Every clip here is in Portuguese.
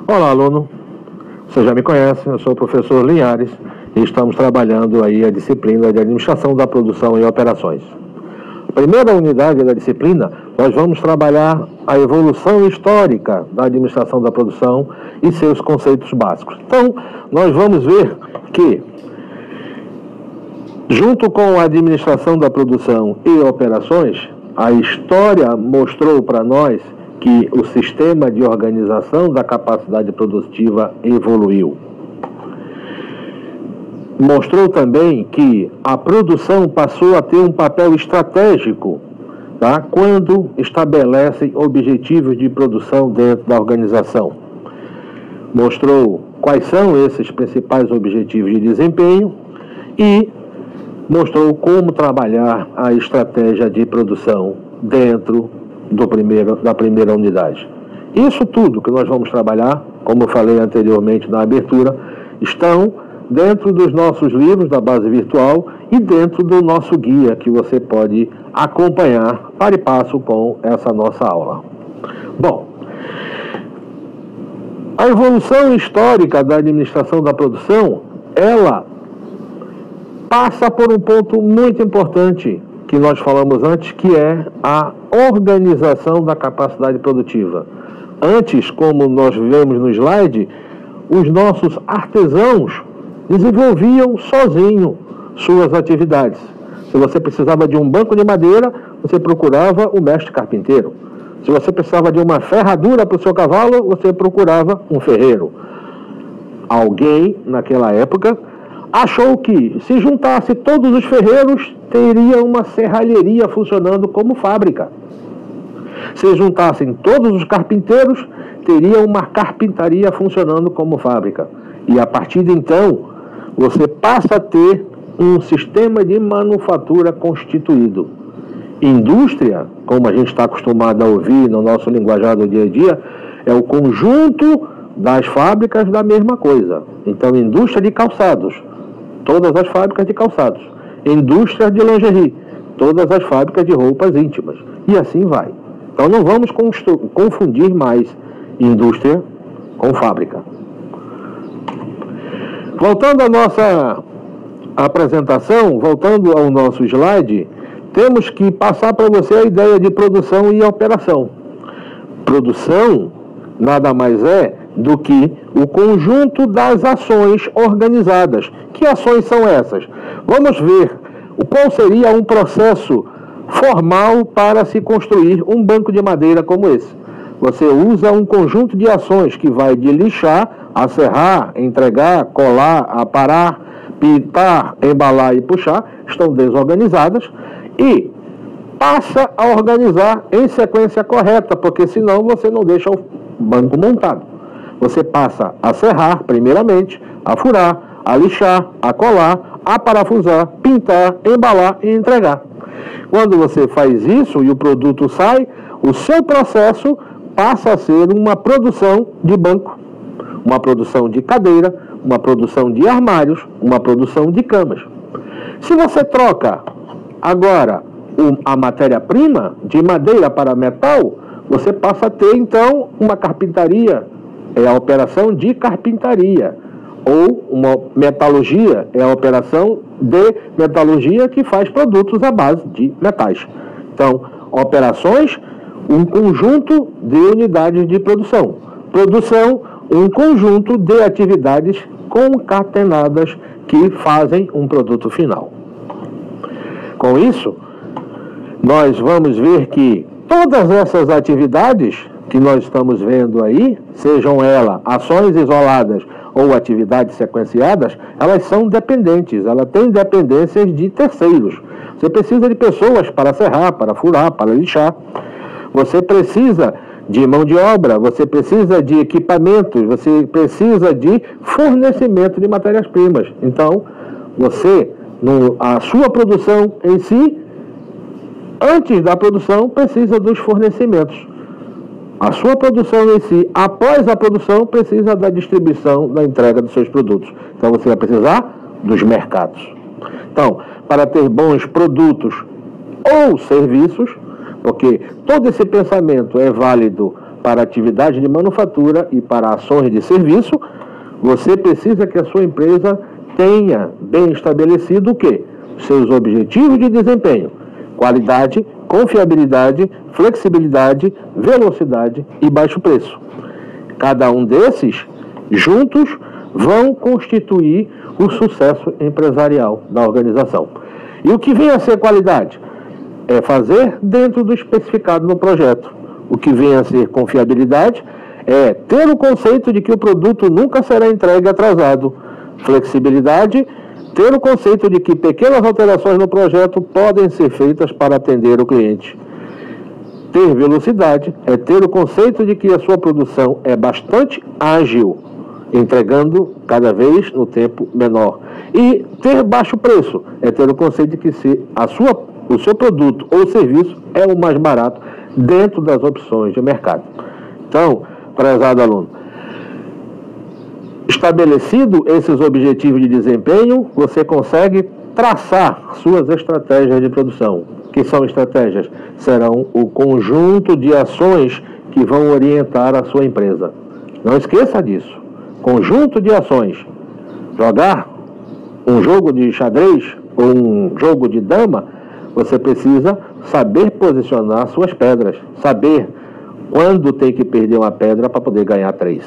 Olá, aluno. Você já me conhece, eu sou o professor Linhares e estamos trabalhando aí a disciplina de Administração da Produção e Operações. Primeira unidade da disciplina, nós vamos trabalhar a evolução histórica da administração da produção e seus conceitos básicos. Então, nós vamos ver que, junto com a administração da produção e operações, a história mostrou para nós que o sistema de organização da capacidade produtiva evoluiu. Mostrou também que a produção passou a ter um papel estratégico, tá? Quando estabelece objetivos de produção dentro da organização. Mostrou quais são esses principais objetivos de desempenho e mostrou como trabalhar a estratégia de produção dentro da primeira unidade. Isso tudo que nós vamos trabalhar, como eu falei anteriormente na abertura, estão dentro dos nossos livros da base virtual e dentro do nosso guia que você pode acompanhar para e passo com essa nossa aula. Bom, a evolução histórica da administração da produção, ela passa por um ponto muito importante que nós falamos antes, que é a organização da capacidade produtiva. Antes, como nós vemos no slide, os nossos artesãos desenvolviam sozinho suas atividades. Se você precisava de um banco de madeira, você procurava o mestre carpinteiro. Se você precisava de uma ferradura para o seu cavalo, você procurava um ferreiro. Alguém, naquela época, achou que, se juntasse todos os ferreiros, teria uma serralheria funcionando como fábrica. Se juntassem todos os carpinteiros, teria uma carpintaria funcionando como fábrica. E a partir de então, você passa a ter um sistema de manufatura constituído. Indústria, como a gente está acostumado a ouvir no nosso linguajar do dia a dia, é o conjunto das fábricas da mesma coisa. Então, indústria de calçados, todas as fábricas de calçados. Indústria de lingerie, todas as fábricas de roupas íntimas. E assim vai. Então, não vamos confundir mais indústria com fábrica. Voltando à nossa apresentação, voltando ao nosso slide, temos que passar para você a ideia de produção e operação. Produção nada mais é do que o conjunto das ações organizadas. Que ações são essas? Vamos ver qual seria um processo formal para se construir um banco de madeira como esse. Você usa um conjunto de ações que vai de lixar, a serrar, entregar, colar, aparar, pintar, embalar e puxar, estão desorganizadas, e passa a organizar em sequência correta, porque senão você não deixa o banco montado. Você passa a serrar, primeiramente, a furar, a lixar, a colar, a parafusar, pintar, embalar e entregar. Quando você faz isso e o produto sai, o seu processo passa a ser uma produção de banco, uma produção de cadeira, uma produção de armários, uma produção de camas. Se você troca agora a matéria-prima de madeira para metal, você passa a ter então uma carpintaria, é a operação de carpintaria, ou uma metalurgia, é a operação de metalurgia que faz produtos à base de metais. Então, operações, um conjunto de unidades de produção. Produção, um conjunto de atividades concatenadas que fazem um produto final. Com isso, nós vamos ver que todas essas atividades que nós estamos vendo aí, sejam elas ações isoladas ou atividades sequenciadas, elas são dependentes, elas têm dependências de terceiros. Você precisa de pessoas para serrar, para furar, para lixar. Você precisa de mão de obra, você precisa de equipamentos, você precisa de fornecimento de matérias-primas. Então, a sua produção em si, antes da produção, precisa dos fornecimentos. A sua produção em si, após a produção, precisa da distribuição, da entrega dos seus produtos. Então, você vai precisar dos mercados. Então, para ter bons produtos ou serviços, porque todo esse pensamento é válido para atividade de manufatura e para ações de serviço, você precisa que a sua empresa tenha bem estabelecido o quê? Seus objetivos de desempenho: qualidade, confiabilidade, flexibilidade, velocidade e baixo preço. Cada um desses, juntos, vão constituir o sucesso empresarial da organização. E o que vem a ser qualidade? É fazer dentro do especificado no projeto. O que vem a ser confiabilidade é ter o conceito de que o produto nunca será entregue atrasado. Flexibilidade, ter o conceito de que pequenas alterações no projeto podem ser feitas para atender o cliente. Ter velocidade é ter o conceito de que a sua produção é bastante ágil, entregando cada vez no tempo menor. E ter baixo preço é ter o conceito de que o seu produto ou serviço é o mais barato dentro das opções de mercado. Então, prezado aluno, estabelecido esses objetivos de desempenho, você consegue traçar suas estratégias de produção. Que são estratégias? Serão o conjunto de ações que vão orientar a sua empresa. Não esqueça disso. Conjunto de ações. Jogar um jogo de xadrez ou um jogo de dama, você precisa saber posicionar suas pedras, saber quando tem que perder uma pedra para poder ganhar 3.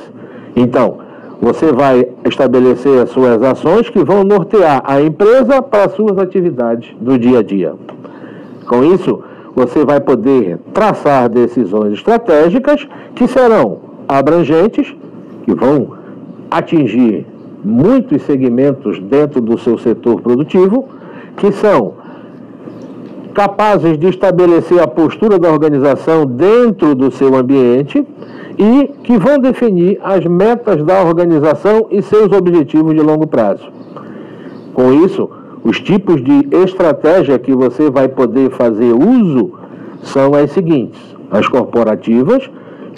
Então, você vai estabelecer as suas ações que vão nortear a empresa para as suas atividades do dia a dia. Com isso, você vai poder traçar decisões estratégicas que serão abrangentes, que vão atingir muitos segmentos dentro do seu setor produtivo, que são capazes de estabelecer a postura da organização dentro do seu ambiente e que vão definir as metas da organização e seus objetivos de longo prazo. Com isso, os tipos de estratégia que você vai poder fazer uso são as seguintes. As corporativas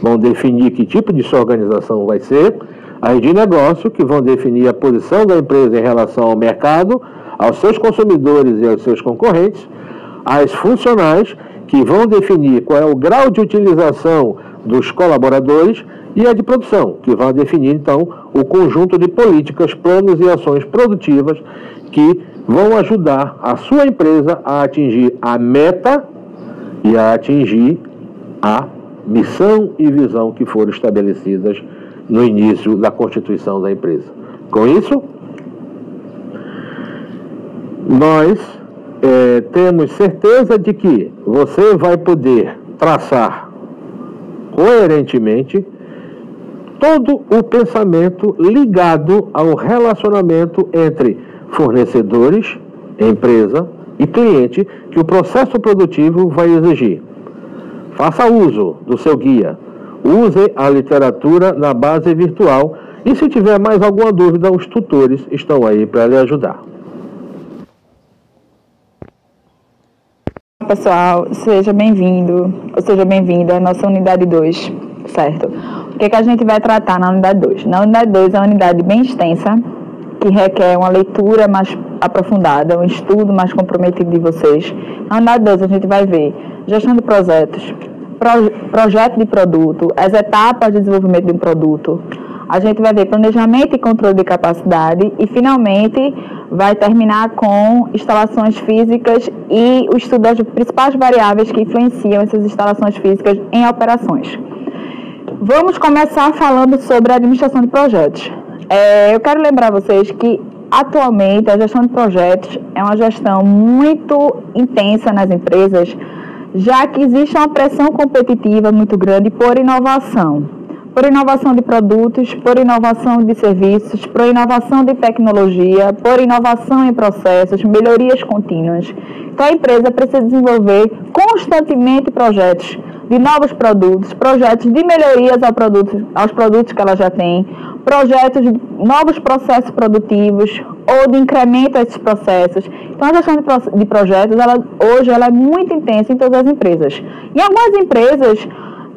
vão definir que tipo de sua organização vai ser, as de negócio, que vão definir a posição da empresa em relação ao mercado, aos seus consumidores e aos seus concorrentes, as funcionais, que vão definir qual é o grau de utilização dos colaboradores, e a de produção, que vai definir, então, o conjunto de políticas, planos e ações produtivas que vão ajudar a sua empresa a atingir a meta e a atingir a missão e visão que foram estabelecidas no início da constituição da empresa. Com isso, nós temos certeza de que você vai poder traçar coerentemente todo o pensamento ligado ao relacionamento entre fornecedores, empresa e cliente que o processo produtivo vai exigir. Faça uso do seu guia, use a literatura na base virtual e, se tiver mais alguma dúvida, os tutores estão aí para lhe ajudar. Pessoal, seja bem-vindo ou seja bem-vinda à nossa unidade 2, certo? O que a gente vai tratar na unidade 2? Na unidade 2 é uma unidade bem extensa, que requer uma leitura mais aprofundada, um estudo mais comprometido de vocês. Na unidade 2 a gente vai ver gestão de projetos, projeto de produto, as etapas de desenvolvimento de um produto. A gente vai ver planejamento e controle de capacidade e, finalmente, vai terminar com instalações físicas e o estudo das principais variáveis que influenciam essas instalações físicas em operações. Vamos começar falando sobre a administração de projetos. Eu quero lembrar vocês que, atualmente, a gestão de projetos é uma gestão muito intensa nas empresas, já que existe uma pressão competitiva muito grande por inovação de produtos, por inovação de serviços, por inovação de tecnologia, por inovação em processos, melhorias contínuas. Então, a empresa precisa desenvolver constantemente projetos de novos produtos, projetos de melhorias aos produtos que ela já tem, projetos de novos processos produtivos ou de incremento a esses processos. Então, a gestão de projetos, hoje, ela é muito intensa em todas as empresas. Em algumas empresas,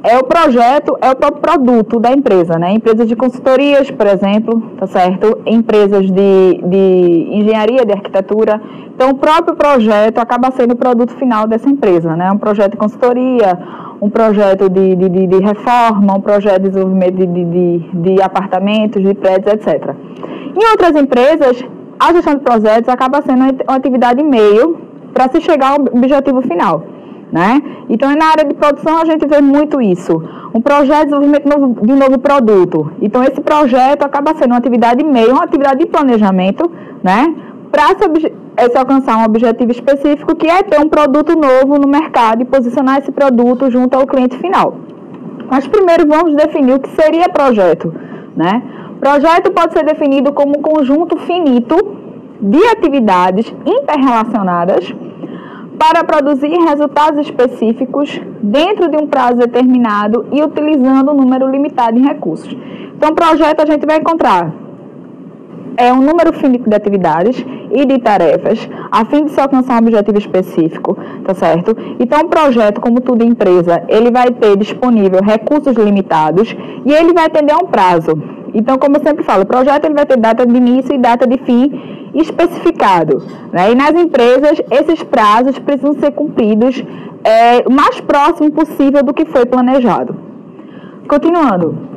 é o projeto, é o próprio produto da empresa, né? Empresas de consultorias, por exemplo, tá certo? Empresas de engenharia, de arquitetura. Então, o próprio projeto acaba sendo o produto final dessa empresa, né? Um projeto de consultoria, um projeto de reforma, um projeto de desenvolvimento de apartamentos, de prédios, etc. Em outras empresas, a gestão de projetos acaba sendo uma atividade meio para se chegar ao objetivo final, né? Então, na área de produção, a gente vê muito isso. Um projeto de desenvolvimento de um novo produto. Então, esse projeto acaba sendo uma atividade meio, uma atividade de planejamento, né? Para se alcançar um objetivo específico, que é ter um produto novo no mercado e posicionar esse produto junto ao cliente final. Mas, primeiro, vamos definir o que seria projeto, né? Projeto pode ser definido como um conjunto finito de atividades interrelacionadas para produzir resultados específicos dentro de um prazo determinado e utilizando um número limitado de recursos. Então, projeto a gente vai encontrar um número finito de atividades e de tarefas a fim de se alcançar um objetivo específico, tá certo? Então, o projeto, como tudo em empresa, ele vai ter disponível recursos limitados e ele vai atender a um prazo. Então, como eu sempre falo, o projeto ele vai ter data de início e data de fim especificado, né? E nas empresas, esses prazos precisam ser cumpridos o mais próximo possível do que foi planejado. Continuando.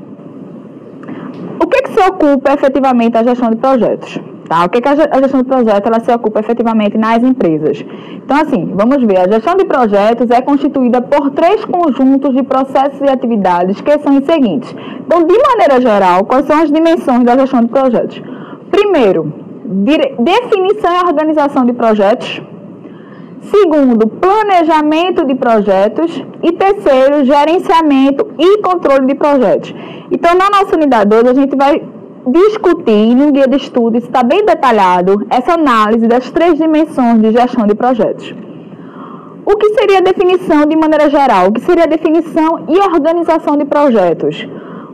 O que se ocupa efetivamente a gestão de projetos? Tá? O que a gestão de projetos ela se ocupa efetivamente nas empresas? Então, assim, vamos ver. A gestão de projetos é constituída por 3 conjuntos de processos e atividades que são os seguintes. Então, de maneira geral, quais são as dimensões da gestão de projetos? Primeiro, definição e organização de projetos. Segundo, planejamento de projetos. E terceiro, gerenciamento e controle de projetos. Então, na nossa unidade 2, a gente vai discutir num guia de estudo, está bem detalhado, essa análise das 3 dimensões de gestão de projetos. O que seria a definição de maneira geral? O que seria a definição e organização de projetos?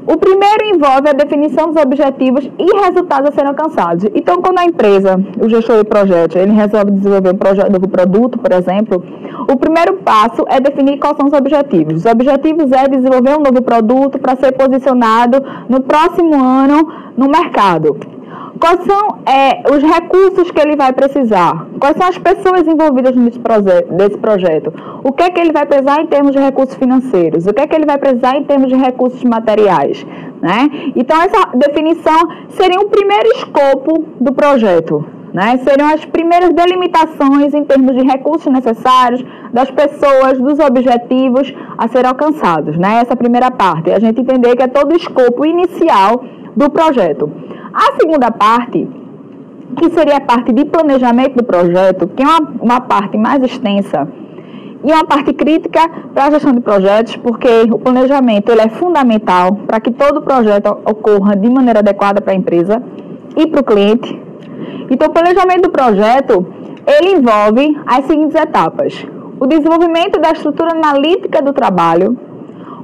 O primeiro envolve a definição dos objetivos e resultados a serem alcançados. Então, quando a empresa, o gestor de projetos, ele resolve desenvolver um novo produto, por exemplo, o primeiro passo é definir quais são os objetivos. Os objetivos é desenvolver um novo produto para ser posicionado no próximo ano no mercado. Quais são os recursos que ele vai precisar? Quais são as pessoas envolvidas nesse projeto? O que é que ele vai precisar em termos de recursos financeiros? O que é que ele vai precisar em termos de recursos materiais? Né? Então, essa definição seria um primeiro escopo do projeto. Né? Seriam as primeiras delimitações em termos de recursos necessários, das pessoas, dos objetivos a serem alcançados. Né? Essa primeira parte, a gente entender que é todo o escopo inicial do projeto. A segunda parte, que seria a parte de planejamento do projeto, que é uma parte mais extensa e uma parte crítica para a gestão de projetos, porque o planejamento ele é fundamental para que todo o projeto ocorra de maneira adequada para a empresa e para o cliente. Então, o planejamento do projeto, ele envolve as seguintes etapas: o desenvolvimento da estrutura analítica do trabalho,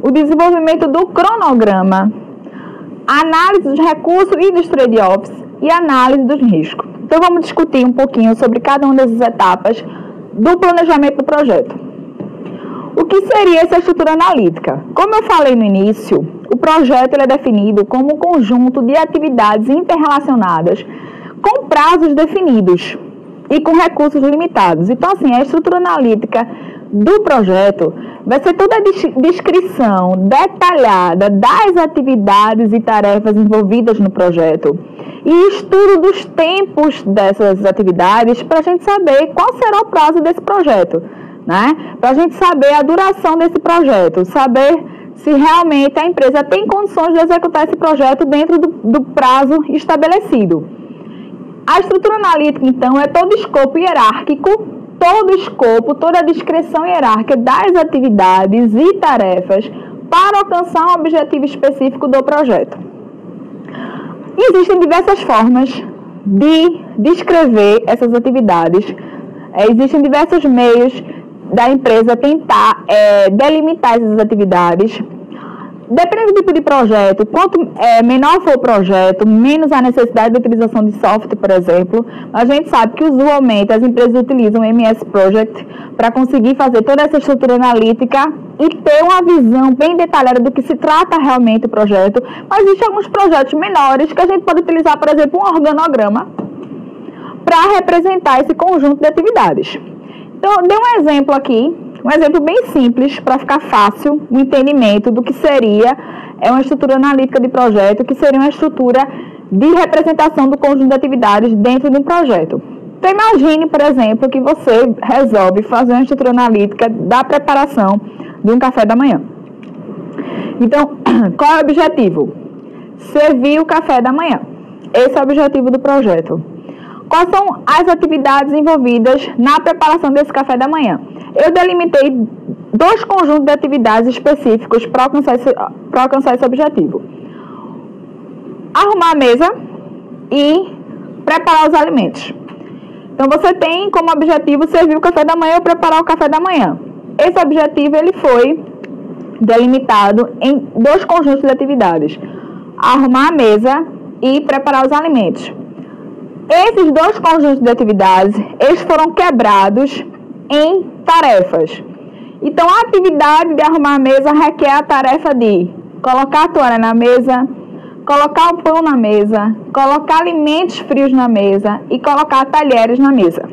o desenvolvimento do cronograma, a análise dos recursos e dos trade-offs e a análise dos riscos. Então, vamos discutir um pouquinho sobre cada uma dessas etapas do planejamento do projeto. O que seria essa estrutura analítica? Como eu falei no início, o projeto ele é definido como um conjunto de atividades interrelacionadas com prazos definidos e com recursos limitados. Então, assim, a estrutura analítica do projeto vai ser toda a descrição detalhada das atividades e tarefas envolvidas no projeto e estudo dos tempos dessas atividades para a gente saber qual será o prazo desse projeto, né? Para a gente saber a duração desse projeto, saber se realmente a empresa tem condições de executar esse projeto dentro do prazo estabelecido. A estrutura analítica, então, é todo o escopo hierárquico, toda a descrição hierárquica das atividades e tarefas para alcançar um objetivo específico do projeto. Existem diversas formas de descrever essas atividades. Existem diversos meios da empresa tentar delimitar essas atividades. dependendo do tipo de projeto, quanto menor for o projeto, menos a necessidade de utilização de software, por exemplo. A gente sabe que usualmente as empresas utilizam o MS Project para conseguir fazer toda essa estrutura analítica e ter uma visão bem detalhada do que se trata realmente o projeto. Mas existem alguns projetos menores que a gente pode utilizar, por exemplo, um organograma para representar esse conjunto de atividades. Então, eu dei um exemplo aqui, um exemplo bem simples, para ficar fácil o entendimento do que seria uma estrutura analítica de projeto, que seria uma estrutura de representação do conjunto de atividades dentro de um projeto. Então, imagine, por exemplo, que você resolve fazer uma estrutura analítica da preparação de um café da manhã. Então, qual é o objetivo? Servir o café da manhã. Esse é o objetivo do projeto. Quais são as atividades envolvidas na preparação desse café da manhã? Eu delimitei 2 conjuntos de atividades específicos para alcançar esse objetivo. Arrumar a mesa e preparar os alimentos. Então, você tem como objetivo servir o café da manhã ou preparar o café da manhã. Esse objetivo ele foi delimitado em 2 conjuntos de atividades. Arrumar a mesa e preparar os alimentos. Esses 2 conjuntos de atividades, eles foram quebrados em tarefas. Então, a atividade de arrumar a mesa requer a tarefa de colocar a toalha na mesa, colocar o pão na mesa, colocar alimentos frios na mesa e colocar talheres na mesa.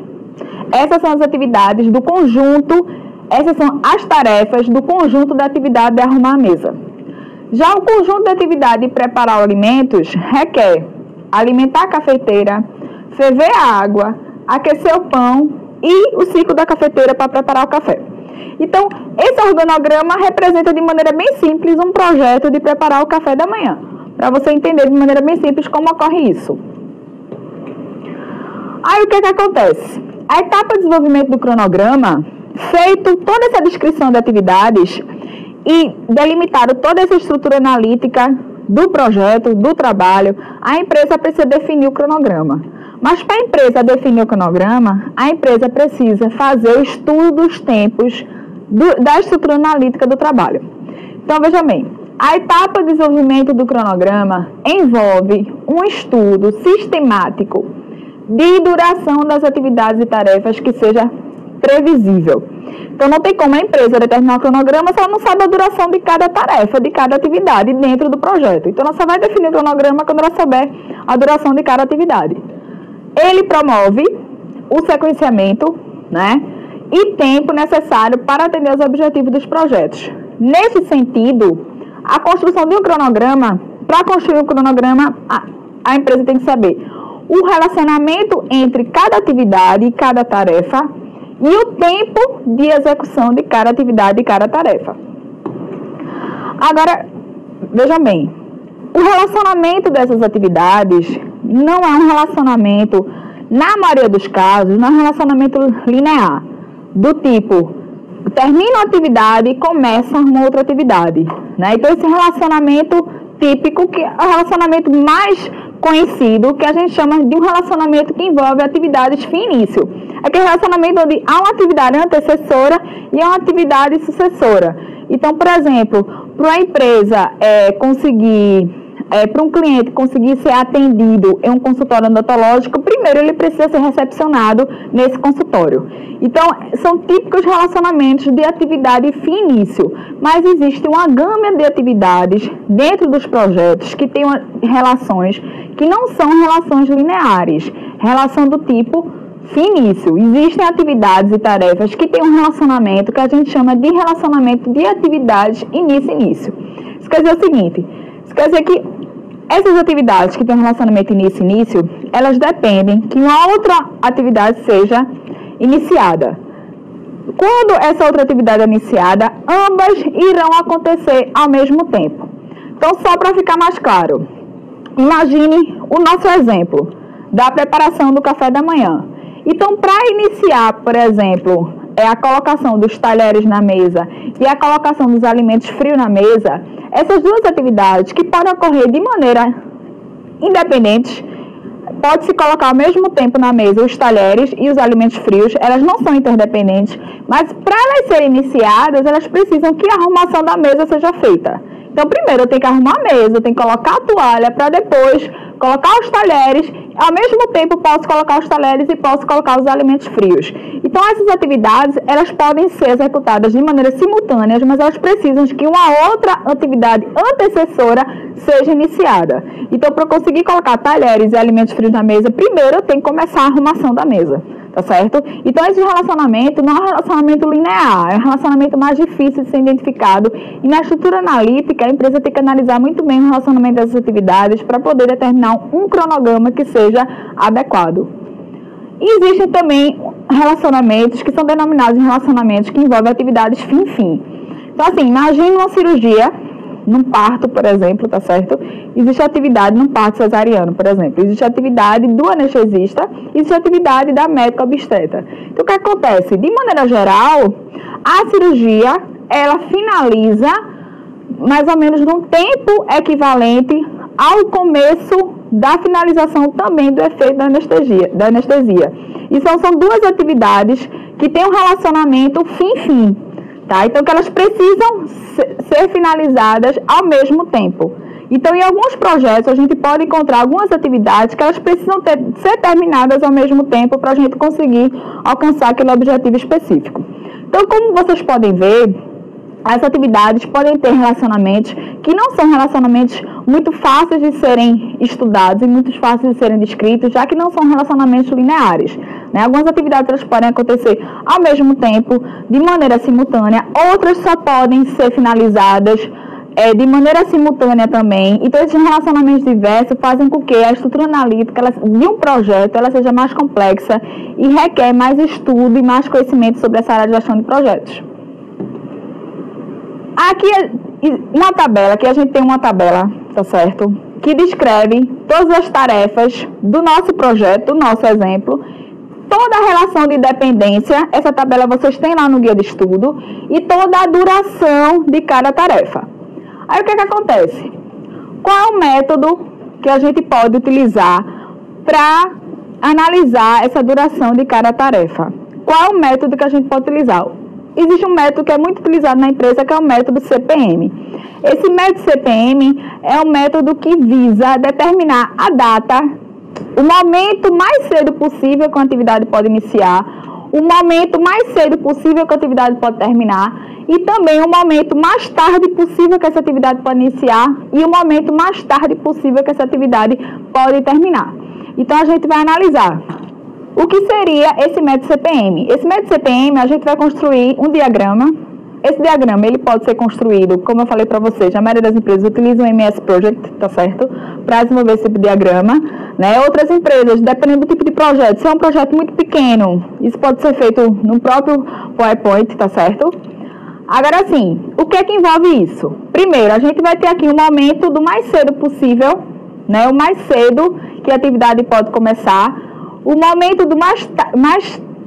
Essas são as atividades do conjunto, essas são as tarefas do conjunto da atividade de arrumar a mesa. Já o conjunto de atividade de preparar alimentos requer alimentar a cafeteira, ferver a água, aquecer o pão e o ciclo da cafeteira para preparar o café. Então, esse organograma representa de maneira bem simples um projeto de preparar o café da manhã, para você entender de maneira bem simples como ocorre isso. Aí, o que acontece? A etapa de desenvolvimento do cronograma, feito toda essa descrição de atividades e delimitado toda essa estrutura analítica do projeto, do trabalho, a empresa precisa definir o cronograma. Mas para a empresa definir o cronograma, a empresa precisa fazer o estudo dos tempos da estrutura analítica do trabalho. Então, veja bem, a etapa de desenvolvimento do cronograma envolve um estudo sistemático de duração das atividades e tarefas que seja previsível. Então, não tem como a empresa determinar o cronograma se ela não sabe a duração de cada tarefa, de cada atividade dentro do projeto. Então, ela só vai definir o cronograma quando ela souber a duração de cada atividade. Ele promove o sequenciamento, né, e tempo necessário para atender aos objetivos dos projetos. Nesse sentido, a construção de um cronograma, para construir um cronograma, a empresa tem que saber o relacionamento entre cada atividade e cada tarefa e o tempo de execução de cada atividade e cada tarefa. Agora, vejam bem, o relacionamento dessas atividades não é um relacionamento, na maioria dos casos, não é um relacionamento linear, do tipo, termina uma atividade e começa uma outra atividade, né? Então, esse relacionamento típico, que é o relacionamento mais conhecido, que a gente chama de um relacionamento que envolve atividades fim e início. Aquele relacionamento onde há uma atividade antecessora e há uma atividade sucessora. Então, por exemplo, para uma empresa para um cliente conseguir ser atendido em um consultório odontológico, primeiro ele precisa ser recepcionado nesse consultório. Então, são típicos relacionamentos de atividade fim e início, mas existe uma gama de atividades dentro dos projetos que têm relações que não são relações lineares, relação do tipo fim e início. Existem atividades e tarefas que têm um relacionamento que a gente chama de relacionamento de atividades início-início. Isso quer dizer o seguinte, isso quer dizer que essas atividades que têm um relacionamento início-início, elas dependem que uma outra atividade seja iniciada. Quando essa outra atividade é iniciada, ambas irão acontecer ao mesmo tempo. Então, só para ficar mais claro, imagine o nosso exemplo da preparação do café da manhã. Então, para iniciar, por exemplo, a colocação dos talheres na mesa e a colocação dos alimentos frios na mesa, essas duas atividades que podem ocorrer de maneira independente, pode-se colocar ao mesmo tempo na mesa os talheres e os alimentos frios, elas não são interdependentes, mas para elas serem iniciadas, elas precisam que a arrumação da mesa seja feita. Então, primeiro eu tenho que arrumar a mesa, eu tenho que colocar a toalha para depois colocar os talheres. Ao mesmo tempo, posso colocar os talheres e posso colocar os alimentos frios. Então, essas atividades, elas podem ser executadas de maneira simultânea, mas elas precisam de que uma outra atividade antecessora seja iniciada. Então, para eu conseguir colocar talheres e alimentos frios na mesa, primeiro eu tenho que começar a arrumação da mesa. Tá certo? Então, esse relacionamento não é um relacionamento linear, é um relacionamento mais difícil de ser identificado. E na estrutura analítica, a empresa tem que analisar muito bem o relacionamento dessas atividades para poder determinar um cronograma que seja adequado. E existem também relacionamentos que são denominados de relacionamentos que envolvem atividades fim-fim. Então, assim, imagine uma cirurgia num parto, por exemplo, tá certo? Existe atividade num parto cesariano, por exemplo. Existe atividade do anestesista, existe atividade da médica obstetra. Então, o que acontece? De maneira geral, a cirurgia, ela finaliza mais ou menos num tempo equivalente ao começo da finalização também do efeito da anestesia. Então, são duas atividades que têm um relacionamento fim-fim. Tá? Então, que elas precisam ser finalizadas ao mesmo tempo. Então, em alguns projetos, a gente pode encontrar algumas atividades que elas precisam ser terminadas ao mesmo tempo para a gente conseguir alcançar aquele objetivo específico. Então, como vocês podem ver, as atividades podem ter relacionamentos que não são relacionamentos muito fáceis de serem estudados e muito fáceis de serem descritos, já que não são relacionamentos lineares. Né? Algumas atividades elas podem acontecer ao mesmo tempo, de maneira simultânea, outras só podem ser finalizadas de maneira simultânea também. Então, esses relacionamentos diversos fazem com que a estrutura analítica de um projeto ela seja mais complexa e requer mais estudo e mais conhecimento sobre essa área de gestão de projetos. Aqui, na tabela, aqui a gente tem uma tabela, tá certo? Que descreve todas as tarefas do nosso projeto, do nosso exemplo, toda a relação de dependência, essa tabela vocês têm lá no guia de estudo, e toda a duração de cada tarefa. Aí o que acontece? Qual é o método que a gente pode utilizar para analisar essa duração de cada tarefa? Qual é o método que a gente pode utilizar? Existe um método que é muito utilizado na empresa, que é o método CPM. Esse método CPM é um método que visa determinar a data, o momento mais cedo possível que a atividade pode iniciar, o momento mais cedo possível que a atividade pode terminar e também o momento mais tarde possível que essa atividade pode iniciar e o momento mais tarde possível que essa atividade pode terminar. Então, a gente vai analisar o que seria esse método CPM. Esse método CPM, a gente vai construir um diagrama. Esse diagrama, ele pode ser construído, como eu falei para vocês, a maioria das empresas utilizam o MS Project, tá certo? Para desenvolver esse tipo de diagrama, né? Outras empresas, dependendo do tipo de projeto, se é um projeto muito pequeno, isso pode ser feito no próprio PowerPoint, tá certo? Agora sim, o que é que envolve isso? Primeiro, a gente vai ter aqui um momento do mais cedo possível, né? O mais cedo que a atividade pode começar, o momento do mais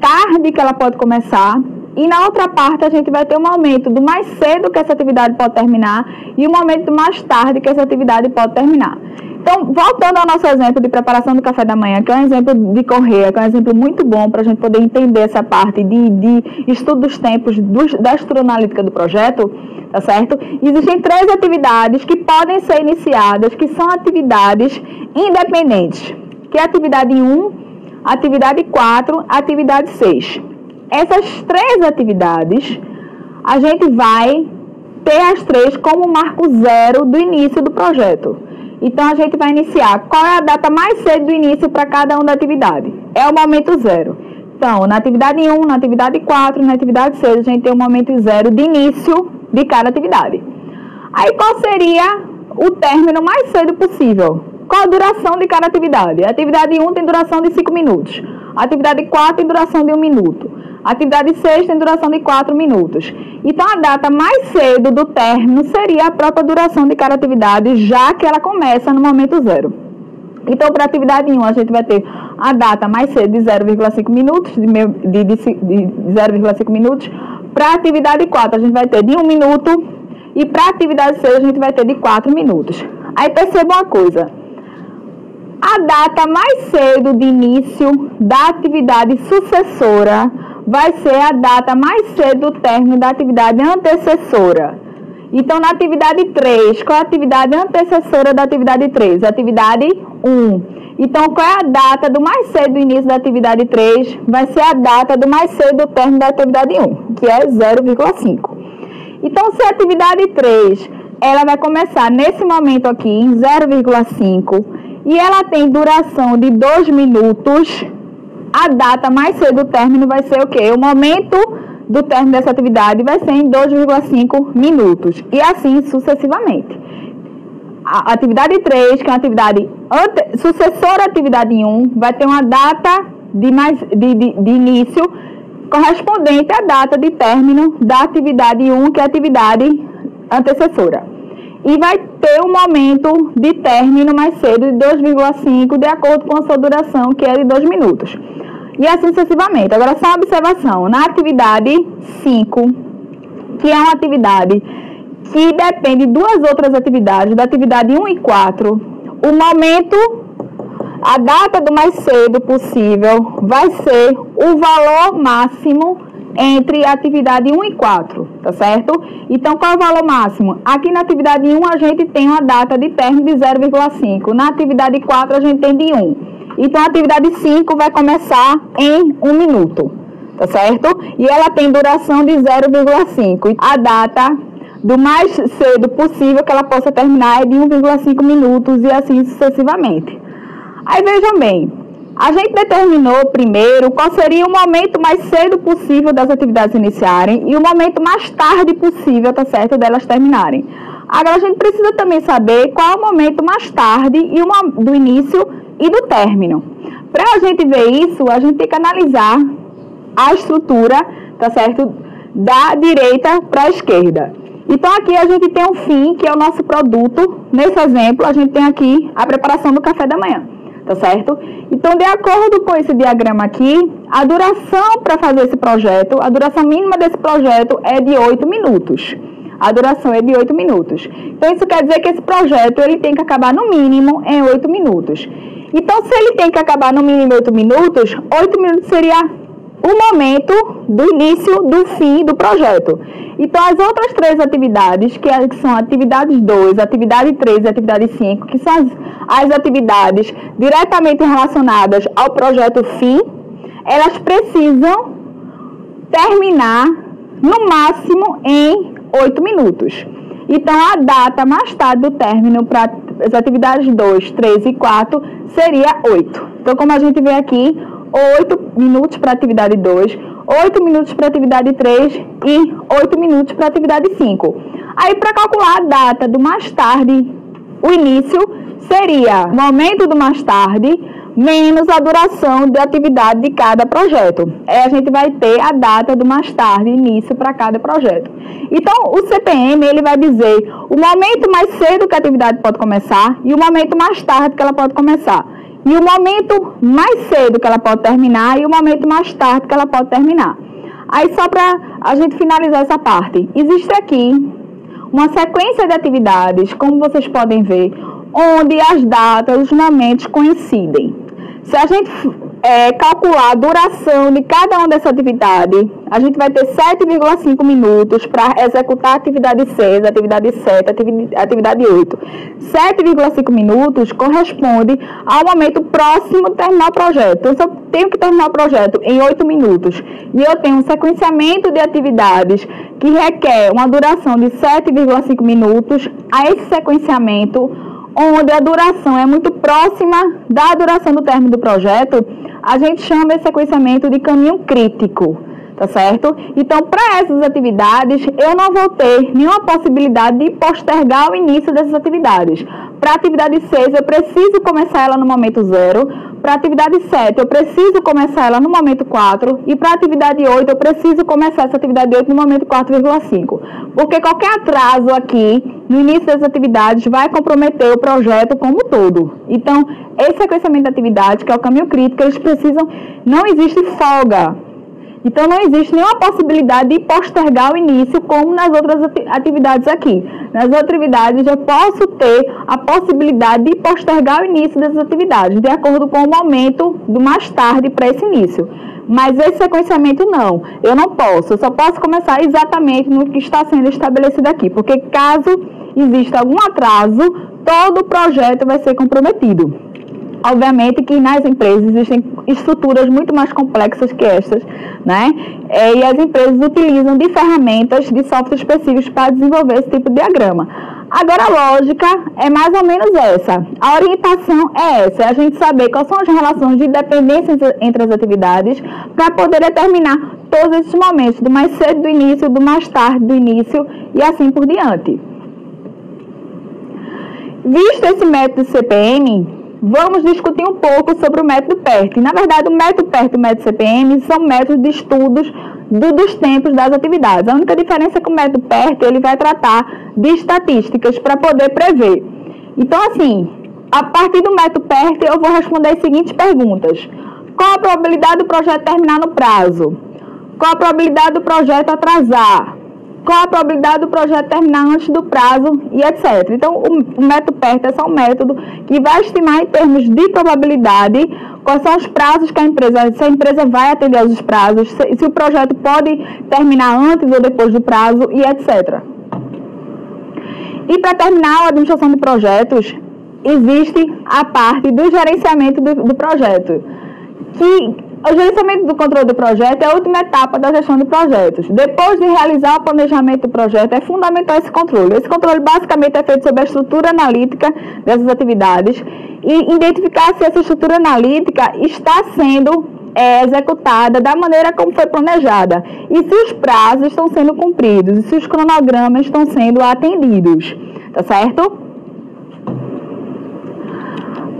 tarde que ela pode começar, e na outra parte a gente vai ter um momento do mais cedo que essa atividade pode terminar e o momento mais tarde que essa atividade pode terminar. Então, voltando ao nosso exemplo de preparação do café da manhã, que é um exemplo de Correia, que é um exemplo muito bom para a gente poder entender essa parte de estudo dos tempos da estrutura analítica do projeto, tá certo? Existem 3 atividades que podem ser iniciadas, que são atividades independentes, que é a atividade 1, atividade 4, atividade 6. Essas 3 atividades, a gente vai ter as 3 como marco zero do início do projeto. Então, a gente vai iniciar. Qual é a data mais cedo do início para cada uma da atividade? É o momento zero. Então, na atividade 1, na atividade 4, na atividade 6, a gente tem o momento zero de início de cada atividade. Aí, qual seria o término mais cedo possível? Qual a duração de cada atividade? A atividade 1 tem duração de 5 minutos. A atividade 4 tem duração de 1 minuto. A atividade 6 tem duração de 4 minutos. Então, a data mais cedo do término seria a própria duração de cada atividade, já que ela começa no momento zero. Então, para a atividade 1, a gente vai ter a data mais cedo de 0,5 minutos, de 0,5 minutos. Para a atividade 4, a gente vai ter de 1 minuto. E para a atividade 6, a gente vai ter de 4 minutos. Aí, perceba uma coisa. A data mais cedo de início da atividade sucessora vai ser a data mais cedo do término da atividade antecessora. Então, na atividade 3, qual é a atividade antecessora da atividade 3? Atividade 1. Então, qual é a data do mais cedo do início da atividade 3? Vai ser a data do mais cedo do término da atividade 1, que é 0,5. Então, se a atividade 3, ela vai começar nesse momento aqui, em 0,5, e ela tem duração de 2 minutos, a data mais cedo do término vai ser o quê? O momento do término dessa atividade vai ser em 2,5 minutos. E assim sucessivamente. A atividade 3, que é uma atividade sucessora à atividade 1, vai ter uma data de início correspondente à data de término da atividade 1, que é a atividade antecessora. E vai ter um momento de término mais cedo de 2,5, de acordo com a sua duração, que é de 2 minutos. E assim sucessivamente. Agora, só uma observação. Na atividade 5, que é uma atividade que depende de duas outras atividades, da atividade 1 e 4, o momento, a data do mais cedo possível vai ser o valor máximo entre a atividade 1 e 4, tá certo? Então, qual é o valor máximo? Aqui na atividade 1, a gente tem uma data de término de 0,5. Na atividade 4, a gente tem de 1. Então, a atividade 5 vai começar em 1 minuto, tá certo? E ela tem duração de 0,5. A data do mais cedo possível que ela possa terminar é de 1,5 minutos e assim sucessivamente. Aí, vejam bem, a gente determinou primeiro qual seria o momento mais cedo possível das atividades iniciarem e o momento mais tarde possível, tá certo, delas terminarem. Agora, a gente precisa também saber qual é o momento mais tarde do início e do término. Para a gente ver isso, a gente tem que analisar a estrutura, tá certo, da direita para a esquerda. Então, aqui a gente tem um fim, que é o nosso produto. Nesse exemplo, a gente tem aqui a preparação do café da manhã, tá certo? Então, de acordo com esse diagrama aqui, a duração para fazer esse projeto, a duração mínima desse projeto é de 8 minutos. A duração é de 8 minutos. Então, isso quer dizer que esse projeto ele tem que acabar no mínimo em 8 minutos. Então, se ele tem que acabar no mínimo em 8 minutos, 8 minutos seria o momento do início do fim do projeto. Então, as outras 3 atividades, que são a atividade 2, a atividade 3 e a atividade 5, que são as atividades diretamente relacionadas ao projeto fim, elas precisam terminar no máximo em 8 minutos. Então, a data mais tarde do término para as atividades 2, 3 e 4 seria 8. Então, como a gente vê aqui, 8 minutos para a atividade 2, 8 minutos para a atividade 3 e 8 minutos para a atividade 5. Aí, para calcular a data do mais tarde, o início seria o momento do mais tarde menos a duração de atividade de cada projeto. A gente vai ter a data do mais tarde, início para cada projeto. Então, o CPM, ele vai dizer o momento mais cedo que a atividade pode começar e o momento mais tarde que ela pode começar. E o momento mais cedo que ela pode terminar e o momento mais tarde que ela pode terminar. Aí, só para a gente finalizar essa parte, existe aqui uma sequência de atividades, como vocês podem ver, onde as datas, os momentos coincidem. Se a gente calcular a duração de cada uma dessa atividade, a gente vai ter 7,5 minutos para executar a atividade 6, a atividade 7, a atividade 8. 7,5 minutos corresponde ao momento próximo de terminar o projeto. Então, se eu tenho que terminar o projeto em 8 minutos e eu tenho um sequenciamento de atividades que requer uma duração de 7,5 minutos, a esse sequenciamento, onde a duração é muito próxima da duração do término do projeto, a gente chama esse sequenciamento de caminho crítico, tá certo? Então, para essas atividades, eu não vou ter nenhuma possibilidade de postergar o início dessas atividades. Para a atividade 6, eu preciso começar ela no momento 0. Para a atividade 7, eu preciso começar ela no momento 4. E para a atividade 8, eu preciso começar essa atividade 8 no momento 4,5. Porque qualquer atraso aqui, no início das atividades, vai comprometer o projeto como um todo. Então, esse sequenciamento de atividades, que é o caminho crítico, eles precisam... Não existe folga. Então, não existe nenhuma possibilidade de postergar o início, como nas outras atividades aqui. Nas outras atividades, eu posso ter a possibilidade de postergar o início dessas atividades, de acordo com o momento do mais tarde para esse início. Mas esse sequenciamento não, eu não posso, eu só posso começar exatamente no que está sendo estabelecido aqui, porque caso exista algum atraso, todo o projeto vai ser comprometido. Obviamente que nas empresas existem estruturas muito mais complexas que estas, né? E as empresas utilizam de ferramentas, de software específicos para desenvolver esse tipo de diagrama. Agora, a lógica é mais ou menos essa. A orientação é essa, é a gente saber quais são as relações de dependência entre as atividades para poder determinar todos esses momentos, do mais cedo do início, do mais tarde do início e assim por diante. Visto esse método CPM, vamos discutir um pouco sobre o método PERT. Na verdade, o método PERT e o método CPM são métodos de estudos dos tempos das atividades. A única diferença é que o método PERT ele vai tratar de estatísticas para poder prever. Então, assim, a partir do método PERT, eu vou responder as seguintes perguntas. Qual a probabilidade do projeto terminar no prazo? Qual a probabilidade do projeto atrasar? Qual a probabilidade do projeto terminar antes do prazo e etc. Então, o método PERT é só um método que vai estimar em termos de probabilidade quais são os prazos que se a empresa vai atender aos prazos, se o projeto pode terminar antes ou depois do prazo e etc. E para terminar a administração de projetos, existe a parte do gerenciamento do projeto, que o gerenciamento do controle do projeto é a última etapa da gestão de projetos. Depois de realizar o planejamento do projeto, é fundamental esse controle. Esse controle basicamente é feito sobre a estrutura analítica dessas atividades e identificar se essa estrutura analítica está sendo executada da maneira como foi planejada e se os prazos estão sendo cumpridos e se os cronogramas estão sendo atendidos. Tá certo?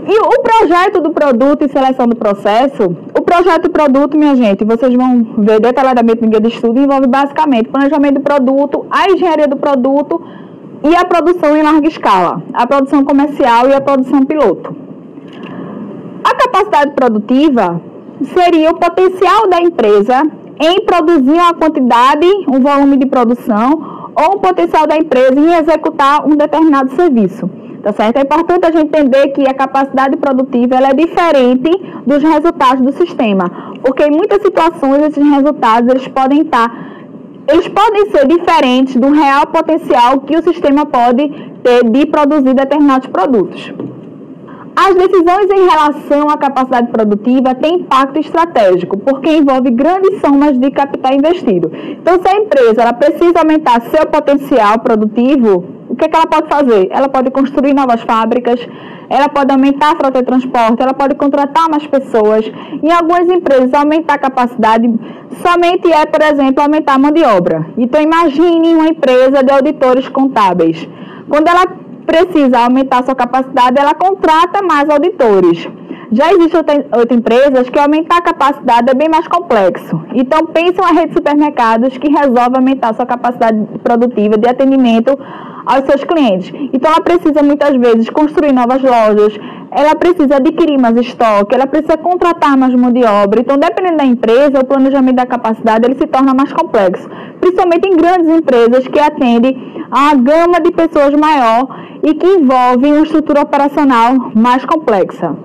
E o projeto do produto e seleção do processo, o projeto do produto, minha gente, vocês vão ver detalhadamente no guia de estudo, envolve basicamente o planejamento do produto, a engenharia do produto e a produção em larga escala, a produção comercial e a produção piloto. A capacidade produtiva seria o potencial da empresa em produzir uma quantidade, um volume de produção, ou o potencial da empresa em executar um determinado serviço. Tá certo? É importante a gente entender que a capacidade produtiva ela é diferente dos resultados do sistema, porque em muitas situações esses resultados eles podem ser diferentes do real potencial que o sistema pode ter de produzir determinados produtos. As decisões em relação à capacidade produtiva têm impacto estratégico, porque envolve grandes somas de capital investido. Então, se a empresa ela precisa aumentar seu potencial produtivo, o que ela pode fazer? Ela pode construir novas fábricas, ela pode aumentar a frota de transporte, ela pode contratar mais pessoas. Em algumas empresas, aumentar a capacidade somente por exemplo, aumentar a mão de obra. Então, imagine uma empresa de auditores contábeis. Quando ela precisa aumentar sua capacidade, ela contrata mais auditores. Já existem outras empresas que aumentar a capacidade é bem mais complexo. Então, pensam a rede de supermercados que resolve aumentar sua capacidade produtiva de atendimento aos seus clientes. Então, ela precisa muitas vezes construir novas lojas, ela precisa adquirir mais estoque, ela precisa contratar mais mão de obra. Então, dependendo da empresa, o planejamento da capacidade ele se torna mais complexo, principalmente em grandes empresas que atendem a uma gama de pessoas maior e que envolvem uma estrutura operacional mais complexa.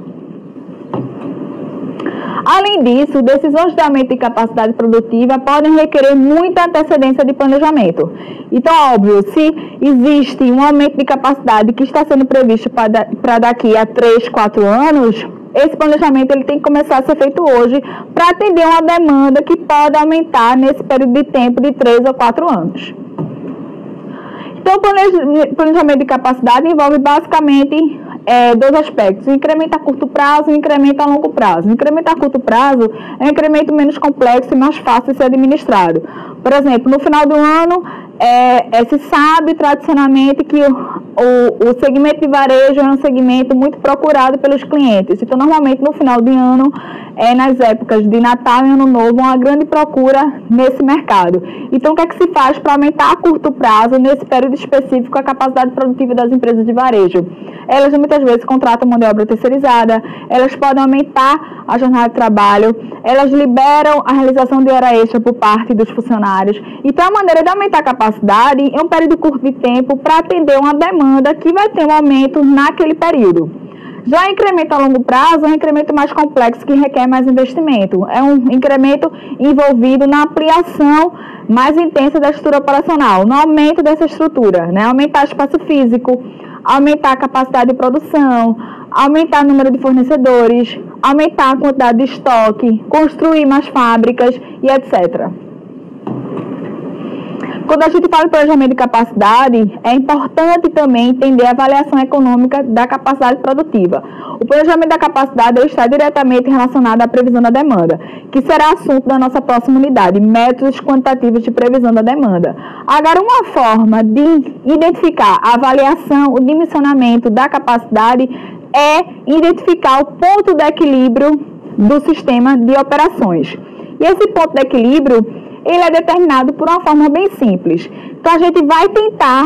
Além disso, decisões de aumento de capacidade produtiva podem requerer muita antecedência de planejamento. Então, óbvio, se existe um aumento de capacidade que está sendo previsto para daqui a 3, 4 anos, esse planejamento ele tem que começar a ser feito hoje para atender uma demanda que pode aumentar nesse período de tempo de 3 ou 4 anos. Então, o planejamento de capacidade envolve basicamente dois aspectos, o incremento a curto prazo e o incremento a longo prazo. O incremento a curto prazo é um incremento menos complexo e mais fácil de ser administrado. Por exemplo, no final do ano, se sabe tradicionalmente que o segmento de varejo é um segmento muito procurado pelos clientes. Então, normalmente, no final de ano, nas épocas de Natal e Ano Novo, uma grande procura nesse mercado. Então, o que é que se faz para aumentar a curto prazo, nesse período específico, a capacidade produtiva das empresas de varejo? elas muitas vezes contratam mão de obra terceirizada, elas podem aumentar a jornada de trabalho, elas liberam a realização de hora extra por parte dos funcionários. Então, a maneira de aumentar a capacidade em um período curto de tempo para atender uma demanda que vai ter um aumento naquele período. Já o incremento a longo prazo é um incremento mais complexo que requer mais investimento. É um incremento envolvido na ampliação mais intensa da estrutura operacional, no aumento dessa estrutura, né? Aumentar o espaço físico, aumentar a capacidade de produção, aumentar o número de fornecedores, aumentar a quantidade de estoque, construir mais fábricas e etc. Quando a gente fala em planejamento de capacidade, é importante também entender a avaliação econômica da capacidade produtiva. O planejamento da capacidade está diretamente relacionado à previsão da demanda, que será assunto da nossa próxima unidade, métodos quantitativos de previsão da demanda. Agora, uma forma de identificar a avaliação, o dimensionamento da capacidade é identificar o ponto de equilíbrio do sistema de operações. E esse ponto de equilíbrio ele é determinado por uma forma bem simples. Então, a gente vai tentar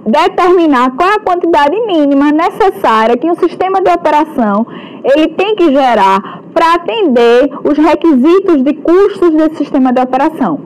determinar qual é a quantidade mínima necessária que um sistema de operação ele tem que gerar para atender os requisitos de custos desse sistema de operação.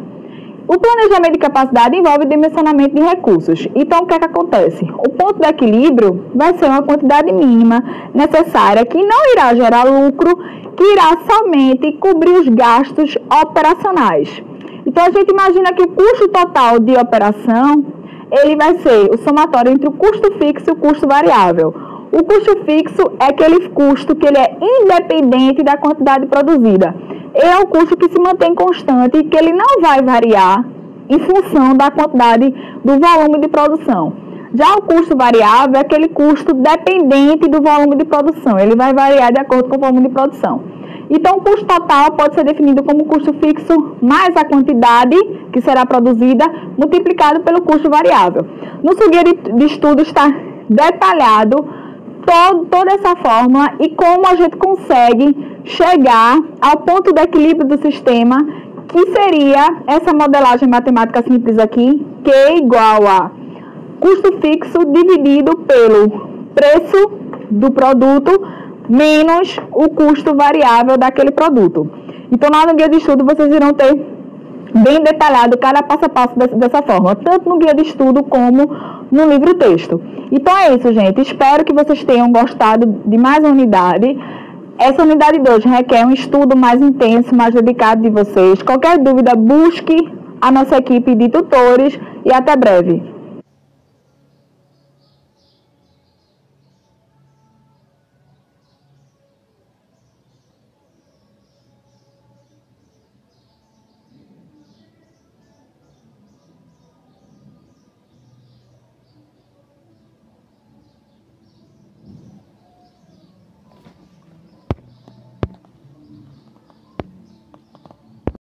O planejamento de capacidade envolve dimensionamento de recursos. Então, o que é que acontece? O ponto de equilíbrio vai ser uma quantidade mínima necessária que não irá gerar lucro, que irá somente cobrir os gastos operacionais. Então, a gente imagina que o custo total de operação, ele vai ser o somatório entre o custo fixo e o custo variável. O custo fixo é aquele custo que ele é independente da quantidade produzida. Ele é um custo que se mantém constante e que ele não vai variar em função da quantidade do volume de produção. Já o custo variável é aquele custo dependente do volume de produção. Ele vai variar de acordo com o volume de produção. Então, o custo total pode ser definido como custo fixo mais a quantidade que será produzida multiplicado pelo custo variável. No seu guia de estudo está detalhado toda essa fórmula e como a gente consegue chegar ao ponto de equilíbrio do sistema, que seria essa modelagem matemática simples aqui, que é igual a custo fixo dividido pelo preço do produto menos o custo variável daquele produto. Então, lá no guia de estudo, vocês irão ter bem detalhado cada passo a passo dessa forma, tanto no guia de estudo como no livro texto. Então, é isso, gente. Espero que vocês tenham gostado de mais uma unidade. Essa unidade 2 requer um estudo mais intenso, mais dedicado de vocês. Qualquer dúvida, busque a nossa equipe de tutores e até breve.